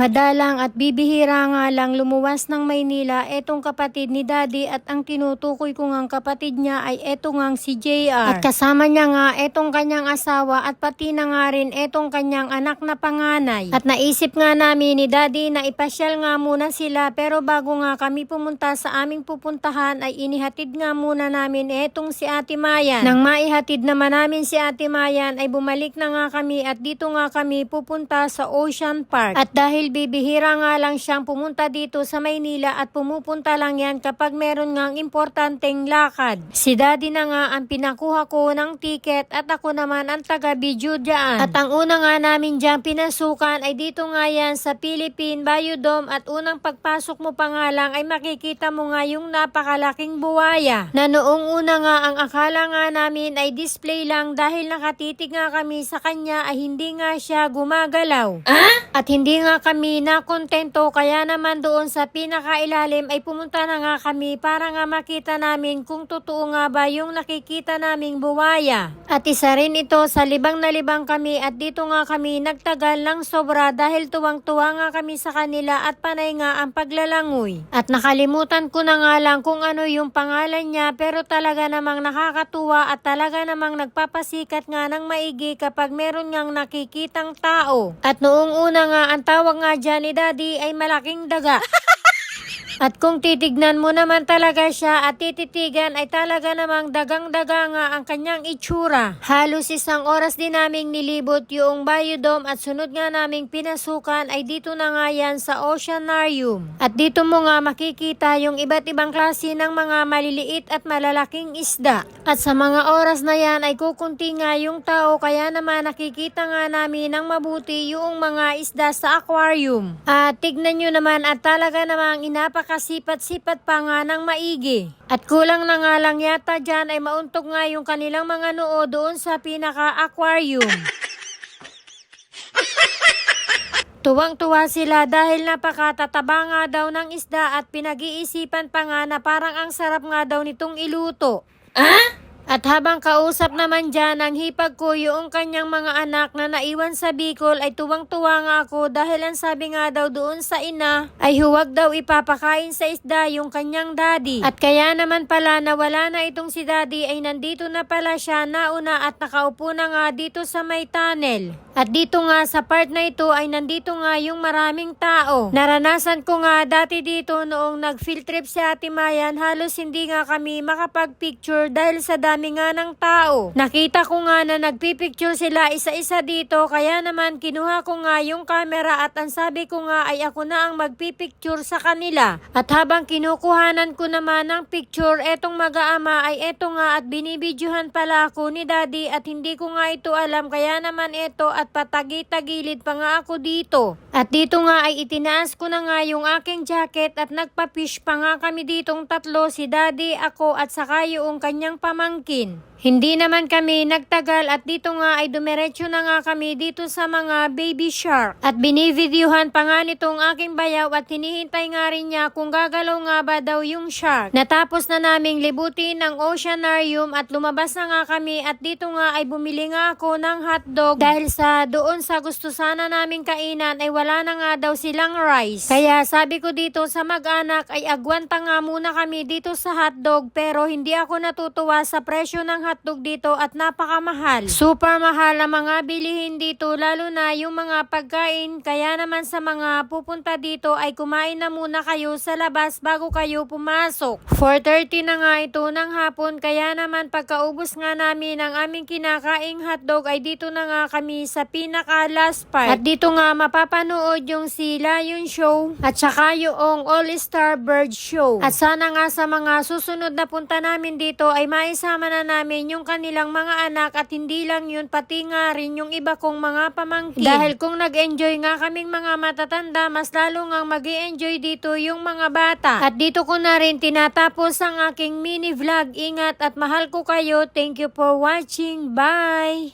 Madalang at bibihira nga lang lumuwas ng Maynila etong kapatid ni Daddy at ang tinutukoy ko ngang kapatid niya ay eto ngang si JR. At kasama niya nga etong kanyang asawa at pati na nga rin etong kanyang anak na panganay. At naisip nga namin ni Daddy na ipasyal nga muna sila, pero bago nga kami pumunta sa aming pupuntahan ay inihatid nga muna namin etong si Ate Mayan. Nang maihatid naman namin si Ate Mayan ay bumalik na nga kami at dito nga kami pupunta sa Ocean Park. At dahil bibihira nga lang siyang pumunta dito sa Maynila at pumupunta lang yan kapag meron ngang importanteng lakad. Si Daddy na nga ang pinakuha ko ng ticket at ako naman ang taga-video dyan. At ang una nga namin dyan pinasukan ay dito nga yan sa Philippine Biodome, at unang pagpasok mo pa nga lang ay makikita mo nga yung napakalaking buwaya na noong una nga ang akala nga namin ay display lang, dahil nakatitig nga kami sa kanya ay hindi nga siya gumagalaw. At hindi nga kami nakontento, kaya naman doon sa pinakailalim ay pumunta na nga kami para nga makita namin kung totoo nga ba yung nakikita naming buwaya. At isa rin ito sa libang na libang kami, at dito nga kami nagtagal ng sobra dahil tuwang-tuwa nga kami sa kanila at panay nga ang paglalangoy. At nakalimutan ko na nga lang kung ano yung pangalan niya, pero talaga namang nakakatuwa at talaga namang nagpapasikat nga ng maigi kapag meron ngang nakikitang tao. At noong una nga ang tawag nga dyan ni Daddy ay malaking daga. At kung titignan mo naman talaga siya at tititigan ay talaga namang dagang-daga nga ang kanyang itsura. Halos isang oras din naming nilibot yung Biodome, at sunod nga naming pinasukan ay dito na nga yan sa Oceanarium. At dito mo nga makikita yung iba't ibang klase ng mga maliliit at malalaking isda. At sa mga oras na yan ay kukunti nga yung tao, kaya naman nakikita nga namin ng mabuti yung mga isda sa aquarium. At tignan nyo naman at talaga namang inapakasipat-sipat pa nga ng maigi. At kulang na nga lang yata dyan ay mauntog nga yung kanilang mga noo doon sa pinaka-aquarium. Tuwang-tuwa sila dahil napakatataba nga daw ng isda, at pinag-iisipan pa nga na parang ang sarap nga daw nitong iluto. At habang kausap naman dyan ang hipag ko yung kanyang mga anak na naiwan sa Bicol ay tuwang-tuwa nga ako, dahil ang sabi nga daw doon sa ina ay huwag daw ipapakain sa isda yung kanyang daddy. At kaya naman pala nawala na itong si Daddy ay nandito na pala siya nauna at nakaupo na nga dito sa may tunnel. At dito nga sa part na ito ay nandito nga yung maraming tao. Naranasan ko nga dati dito noong nag-field trip si Ate Mayan, halos hindi nga kami makapag-picture dahil sa dami nga ng tao. Nakita ko nga na nagpipicture sila isa-isa dito, kaya naman kinuha ko nga yung camera at ang sabi ko nga ay ako na ang magpipicture sa kanila. At habang kinukuhanan ko naman ng picture etong mag-aama ay eto nga at binibidyohan pala ako ni Daddy, at hindi ko nga ito alam, kaya naman eto at patagi-tagilid pa nga ako dito. At dito nga ay itinaas ko na nga yung aking jacket at nagpa-fish pa nga kami ditong tatlo, si Daddy, ako at saka yung kanyang pamangkin. Hindi naman kami nagtagal at dito nga ay dumiretso na nga kami dito sa mga baby shark. At binivideohan pa nga nitong aking bayaw at hinihintay nga rin niya kung gagalaw nga ba daw yung shark. Natapos na naming libutin ng Oceanarium at lumabas na nga kami, at dito nga ay bumili nga ako ng hotdog dahil sa doon sa gusto sana naming kainan ay wala na nga daw silang rice. Kaya sabi ko dito sa mag-anak ay agwanta nga muna kami dito sa hotdog, pero hindi ako natutuwa sa presyo ng hotdog dito at napakamahal. Super mahal ang mga bilihin dito, lalo na yung mga pagkain, kaya naman sa mga pupunta dito ay kumain na muna kayo sa labas bago kayo pumasok. 4:30 na nga ito ng hapon, kaya naman pagkaubos nga namin ang aming kinakaing hotdog ay dito na nga kami sa pinaka last part. At dito nga mapapanood yung si Lion Show at saka yung All-Star Bird Show. At sana nga sa mga susunod na punta namin dito ay maisama na namin yung kanilang mga anak, at hindi lang yun, pati nga rin yung iba kong mga pamangkin. Dahil kung nag-enjoy nga kaming mga matatanda, mas lalo nga mag-i-enjoy dito yung mga bata. At dito ko na rin tinatapos ang aking mini vlog. Ingat at mahal ko kayo. Thank you for watching. Bye!